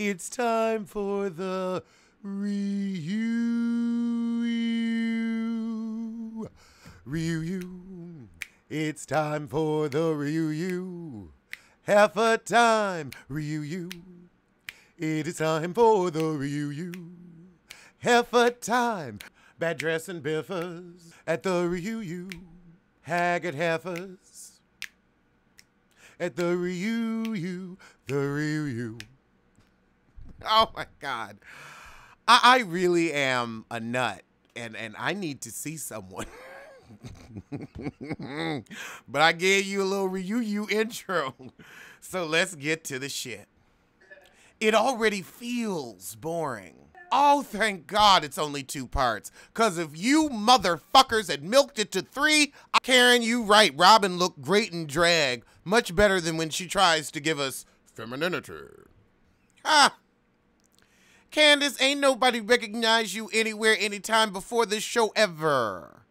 It's time for the review. Review. It's time for the review. Half a time review. It is time for the review. Half a time. Bad dressing biffers at the review. Haggard heifers at the review. The review. Oh my God. I really am a nut, and I need to see someone. But I gave you a little review intro, so let's get to the shit. It already feels boring. Oh, thank God it's only 2 parts, because if you motherfuckers had milked it to 3, Karen, you right, Robin looked great in drag, much better than when she tries to give us femininity. Ha! Candace, ain't nobody recognize you anywhere, anytime before this show ever.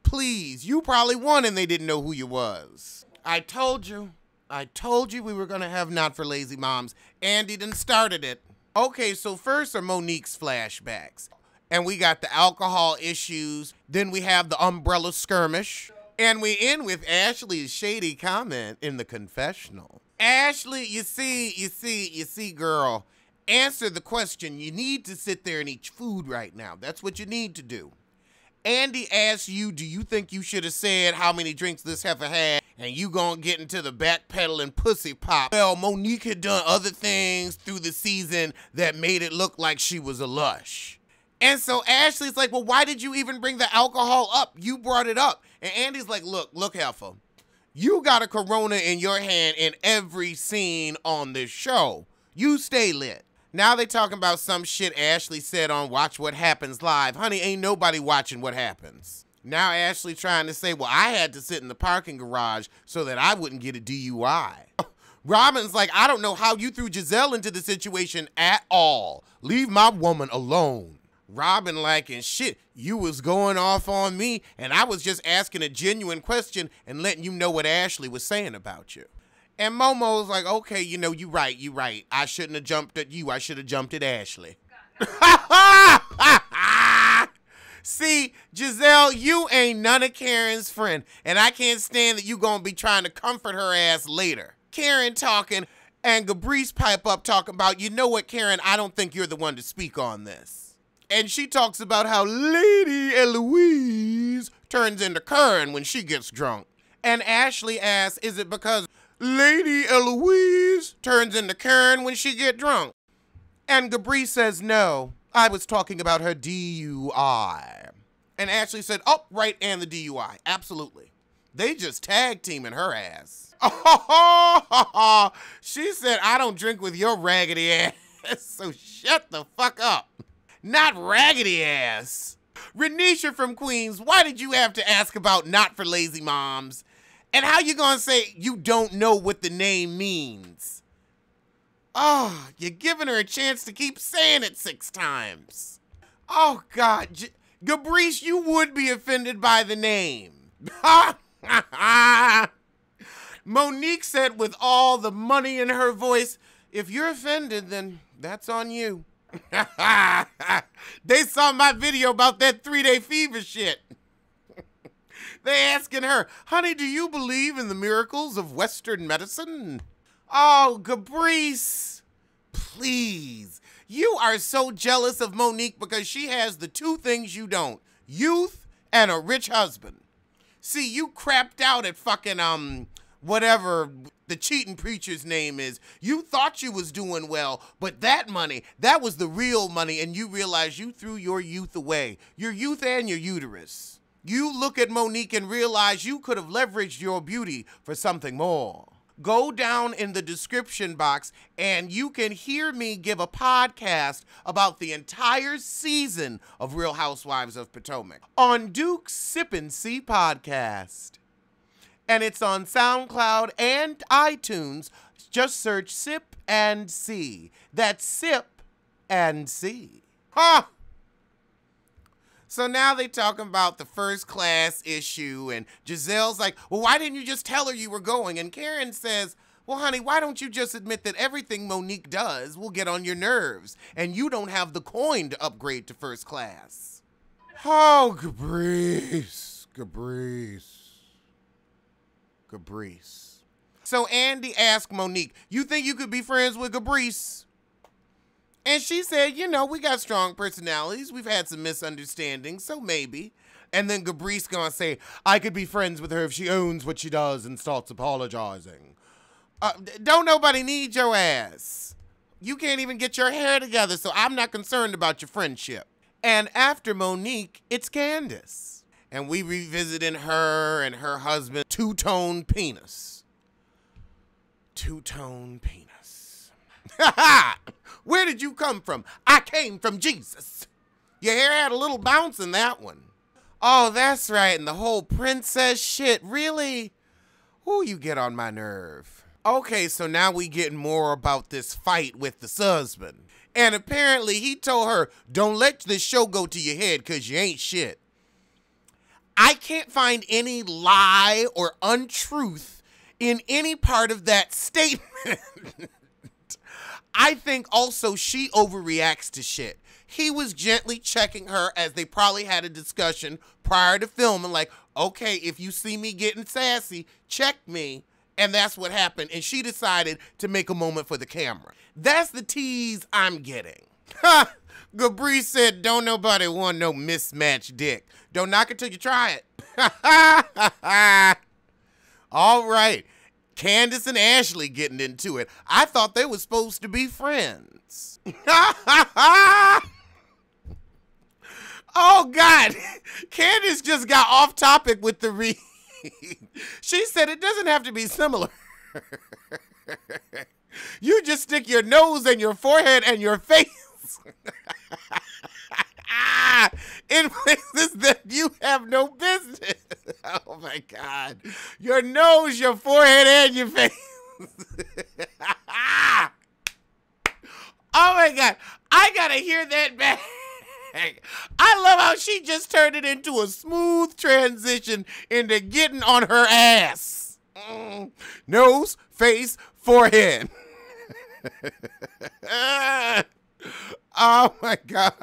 Please, you probably won and they didn't know who you was. I told you we were gonna have Not for Lazy Moms. Andy done started it. Okay, so first are Monique's flashbacks. And we got the alcohol issues. Then we have the umbrella skirmish. And we end with Ashley's shady comment in the confessional. Ashley, you see, girl, answer the question. You need to sit there and eat food right now. That's what you need to do. Andy asks you, do you think you should have said how many drinks this heifer had, and you gonna get into the backpedaling pussy pop? Well, Monique had done other things through the season that made it look like she was a lush. And so Ashley's like, well, why did you even bring the alcohol up? You brought it up. And Andy's like, look, heifer, you got a Corona in your hand in every scene on this show. You stay lit. Now they talking about some shit Ashley said on Watch What Happens Live. Honey, ain't nobody watching what happens. Now Ashley trying to say, well, I had to sit in the parking garage so that I wouldn't get a DUI. Robin's like, I don't know how you threw Giselle into the situation at all. Leave my woman alone. Robin like, and shit, you was going off on me, and I was just asking a genuine question and letting you know what Ashley was saying about you. And Momo's like, okay, you know, you right. I shouldn't have jumped at you. I should have jumped at Ashley. See, Giselle, you ain't none of Karen's friend, and I can't stand that you gonna be trying to comfort her ass later. Karen talking, and Gabrice pipe up talking about, you know what, Karen, I don't think you're the one to speak on this. And she talks about how Lady Eloise turns into Karen when she gets drunk. And Ashley asks, is it because Lady Eloise turns into Karen when she get drunk? And Gabrice says, no, I was talking about her DUI. And Ashley said, oh, right, and the DUI, absolutely. They just tag teaming her ass. She said, I don't drink with your raggedy ass, so shut the fuck up. Not raggedy ass. Renisha from Queens, why did you have to ask about Not for Lazy Moms? And how you gonna say you don't know what the name means? Oh, you're giving her a chance to keep saying it 6 times. Oh, God. Gabrice, you would be offended by the name. Monique said with all the money in her voice, if you're offended, then that's on you. They saw my video about that 3-day fever shit. They asking her, honey, do you believe in the miracles of Western medicine? Oh, Gabrice, please. You are so jealous of Monique because she has the 2 things you don't. Youth and a rich husband. See, you crapped out at fucking, whatever the cheating preacher's name is. You thought you was doing well, but that money, that was the real money, and you realized you threw your youth away. Your youth and your uterus. You look at Monique and realize you could have leveraged your beauty for something more. Go down in the description box and you can hear me give a podcast about the entire season of Real Housewives of Potomac on Duke's Sip and See podcast. And it's on SoundCloud and iTunes. Just search Sip and See. That's Sip and See. Ha! So now they talking about the first class issue, and Giselle's like, well, why didn't you just tell her you were going? And Karen says, Well, honey, why don't you just admit that everything Monique does will get on your nerves and you don't have the coin to upgrade to first class? Oh, Gabrice. So Andy asked Monique, you think you could be friends with Gabrice? And she said, you know, we got strong personalities. We've had some misunderstandings, so maybe. And then Gabrice gonna say, I could be friends with her if she owns what she does and starts apologizing. Don't nobody need your ass. You can't even get your hair together, so I'm not concerned about your friendship. And after Monique, it's Candace. And we revisited her and her husband, two-tone penis. Two-tone penis. Where did you come from? I came from Jesus. Your hair had a little bounce in that one. Oh, that's right, and the whole princess shit, really? Ooh, you get on my nerve. Okay, so now we get more about this fight with the husband. And apparently he told her, don't let this show go to your head because you ain't shit. I can't find any lie or untruth in any part of that statement. I think also she overreacts to shit. He was gently checking her as they probably had a discussion prior to filming, like, okay, if you see me getting sassy, check me. And that's what happened. And she decided to make a moment for the camera. That's the tease I'm getting. Ha! Gabrice said, don't nobody want no mismatched dick. Don't knock it till you try it. All right. Candace and Ashley getting into it. I thought they were supposed to be friends. Oh, God. Candace just got off topic with the read. She said it doesn't have to be similar. You just stick your nose and your forehead and your face in places that you have no business. Oh, my God. Your nose, your forehead, and your face. Oh, my God. I got to hear that back. I love how she just turned it into a smooth transition into getting on her ass. Nose, face, forehead. Oh my God.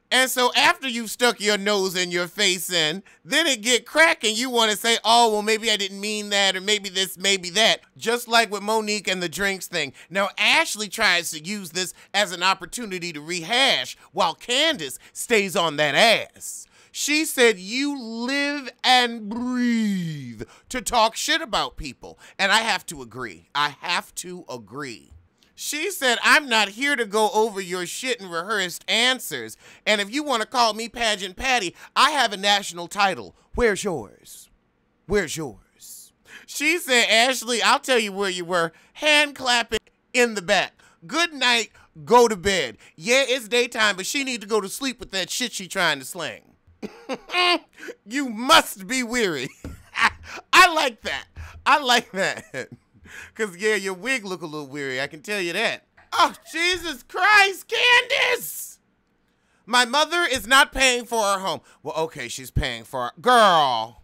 And so after you've stuck your nose and your face in, then it get cracking. You want to say, oh, well, maybe I didn't mean that, or maybe this, maybe that. Just like with Monique and the drinks thing. Now, Ashley tries to use this as an opportunity to rehash while Candace stays on that ass. She said, you live and breathe to talk shit about people. And I have to agree. I have to agree. She said, I'm not here to go over your shit and rehearsed answers. And if you want to call me Pageant Patty, I have a national title. Where's yours? Where's yours? She said, Ashley, I'll tell you where you were. Hand clapping in the back. Good night, go to bed. Yeah, it's daytime, but she need to go to sleep with that shit she trying to sling. You must be weary. I like that. I like that. Because, yeah, your wig look a little weary. I can tell you that. Oh, Jesus Christ, Candace! My mother is not paying for her home. Well, okay, she's paying for her. Girl.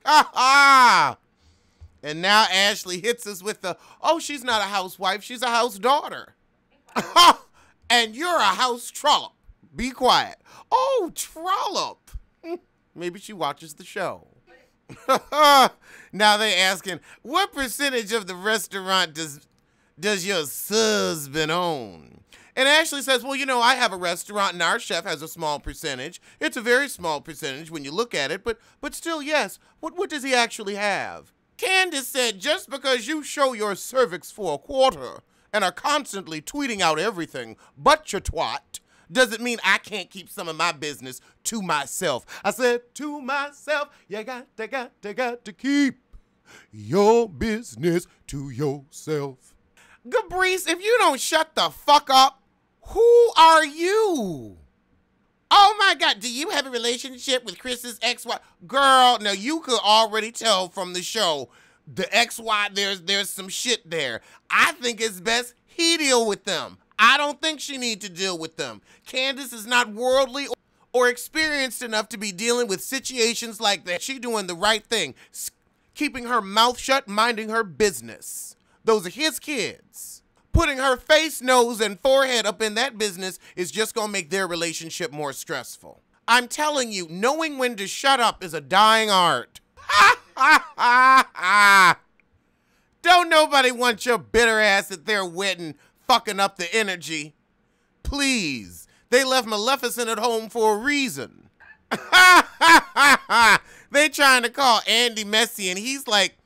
Ah! And now Ashley hits us with the, oh, she's not a housewife. She's a house daughter. And you're a house trollop. Be quiet. Oh, trollop. Maybe she watches the show. Now they asking, what percentage of the restaurant does your husband own? And Ashley says, well, you know, I have a restaurant and our chef has a small percentage. It's a very small percentage when you look at it, but still, yes. What does he actually have? Candace said, just because you show your cervix for a quarter and are constantly tweeting out everything but your twat, doesn't mean I can't keep some of my business to myself. I said to myself, you got to keep your business to yourself. Gabrice, if you don't shut the fuck up, who are you? Oh my God, do you have a relationship with Chris's ex-wife? Girl, now you could already tell from the show, the ex-wife, there's some shit there. I think it's best he deal with them. I don't think she needs to deal with them. Candace is not worldly or experienced enough to be dealing with situations like that. She doing the right thing, keeping her mouth shut, minding her business. Those are his kids. Putting her face, nose, and forehead up in that business is just gonna make their relationship more stressful. I'm telling you, knowing when to shut up is a dying art. Don't nobody want your bitter ass at their wedding fucking up the energy. Please. They left Maleficent at home for a reason. They trying to call Andy messy, and he's like,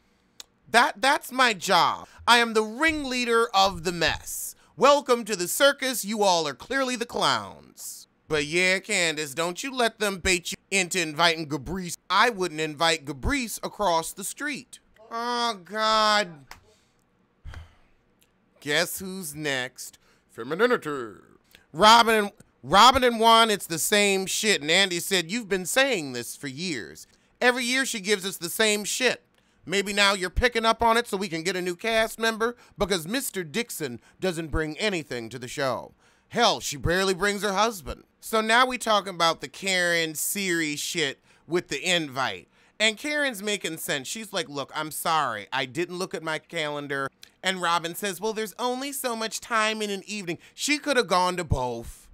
that's my job. I am the ringleader of the mess. Welcome to the circus. You all are clearly the clowns. But yeah, Candace, don't you let them bait you into inviting Gabrice. I wouldn't invite Gabrice across the street. Oh, God. Guess who's next? Femininity. Robin and Juan, it's the same shit. And Andy said, you've been saying this for years. Every year she gives us the same shit. Maybe now you're picking up on it so we can get a new cast member, because Mr. Dixon doesn't bring anything to the show. Hell, she barely brings her husband. So now we talking about the Karen series shit with the invite. And Karen's making sense. She's like, look, I'm sorry. I didn't look at my calendar. And Robin says, well, there's only so much time in an evening. She could have gone to both.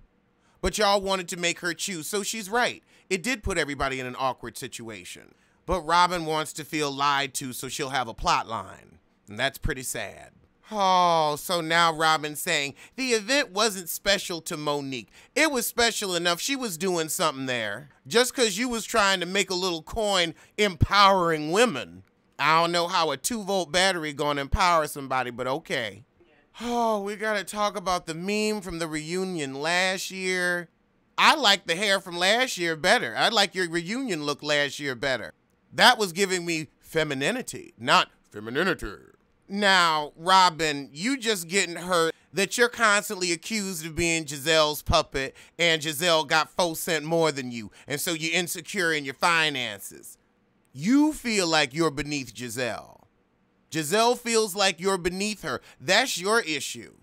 But y'all wanted to make her choose. So she's right. It did put everybody in an awkward situation. But Robin wants to feel lied to, so she'll have a plot line. And that's pretty sad. Oh, so now Robin's saying the event wasn't special to Monique. It was special enough she was doing something there. Just because you was trying to make a little coin empowering women. I don't know how a 2-volt battery gonna empower somebody, but okay. Oh, we gotta talk about the meme from the reunion last year. I like the hair from last year better. I like your reunion look last year better. That was giving me femininity, not femininity. Now, Robin, you just getting hurt that you're constantly accused of being Giselle's puppet, and Giselle got 4 cents more than you, and so you're insecure in your finances. You feel like you're beneath Giselle. Giselle feels like you're beneath her. That's your issue.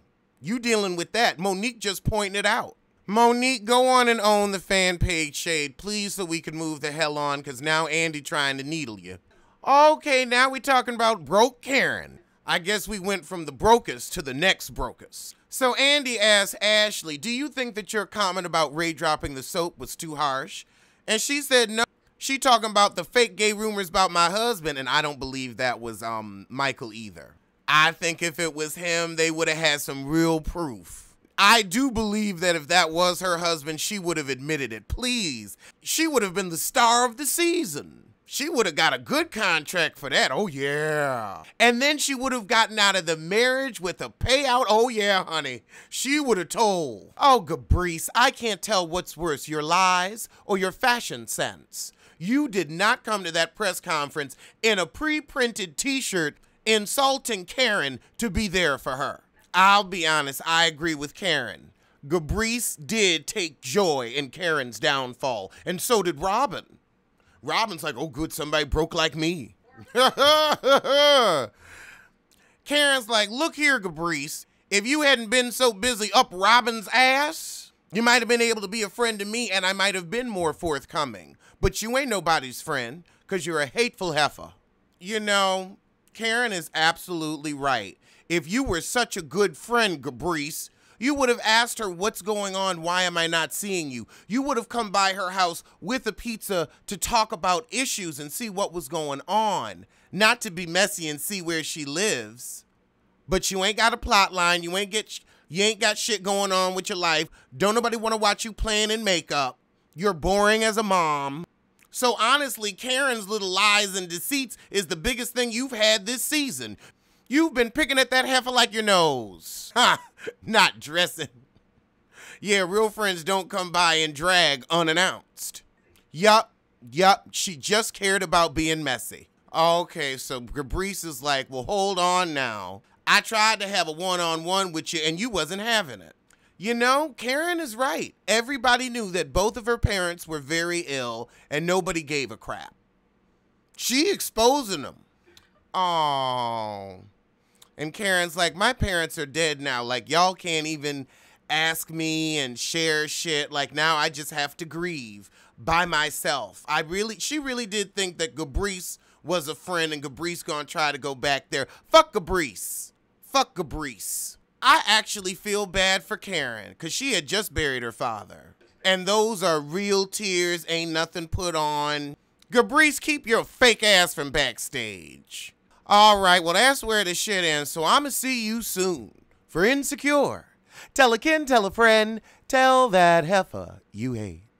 You dealing with that. Monique just pointing it out. Monique, go on and own the fan page shade, please, so we can move the hell on, because now Andy trying to needle you. Okay, now we talking about broke Karen. I guess we went from the brokest to the next brokest. So Andy asked Ashley, do you think that your comment about Ray dropping the soap was too harsh? And she said no. She talking about the fake gay rumors about my husband, and I don't believe that was Michael either. I think if it was him, they would have had some real proof. I do believe that if that was her husband, she would have admitted it. Please. She would have been the star of the season. She would have got a good contract for that. Oh, yeah. And then she would have gotten out of the marriage with a payout. Oh, yeah, honey. She would have told. Oh, Gabrice, I can't tell what's worse, your lies or your fashion sense. You did not come to that press conference in a pre-printed t-shirt insulting Karen to be there for her. I'll be honest, I agree with Karen. Gabrice did take joy in Karen's downfall, and so did Robin. Robin's like, oh good, somebody broke like me. Karen's like, look here, Gabrice, if you hadn't been so busy up Robin's ass, you might have been able to be a friend to me, and I might have been more forthcoming. But you ain't nobody's friend, because you're a hateful heifer. You know, Karen is absolutely right. If you were such a good friend, Gabrice, you would have asked her what's going on, why am I not seeing you? You would have come by her house with a pizza to talk about issues and see what was going on, not to be messy and see where she lives. But you ain't got a plot line, you ain't got shit going on with your life. Don't nobody want to watch you playing in makeup. You're boring as a mom. So honestly, Karen's little lies and deceits is the biggest thing you've had this season. You've been picking at that heifer like your nose. Ha! Not dressing. Yeah, real friends don't come by and drag unannounced. Yup, she just cared about being messy. Okay, so Gabrice is like, well, hold on now. I tried to have a one-on-one with you and you wasn't having it. You know, Karen is right. Everybody knew that both of her parents were very ill and nobody gave a crap. She exposing them. Oh. And Karen's like, my parents are dead now. Like, y'all can't even ask me and share shit. Like, now I just have to grieve by myself. She really did think that Gabrice was a friend and Gabrice gonna try to go back there. Fuck Gabrice. fuck Gabrice. I actually feel bad for Karen, because she had just buried her father. And those are real tears, ain't nothing put on. Gabrice, keep your fake ass from backstage. All right, well, that's where the shit ends, so I'ma see you soon. For Insecure, tell a kin, tell a friend, tell that heifer you hate.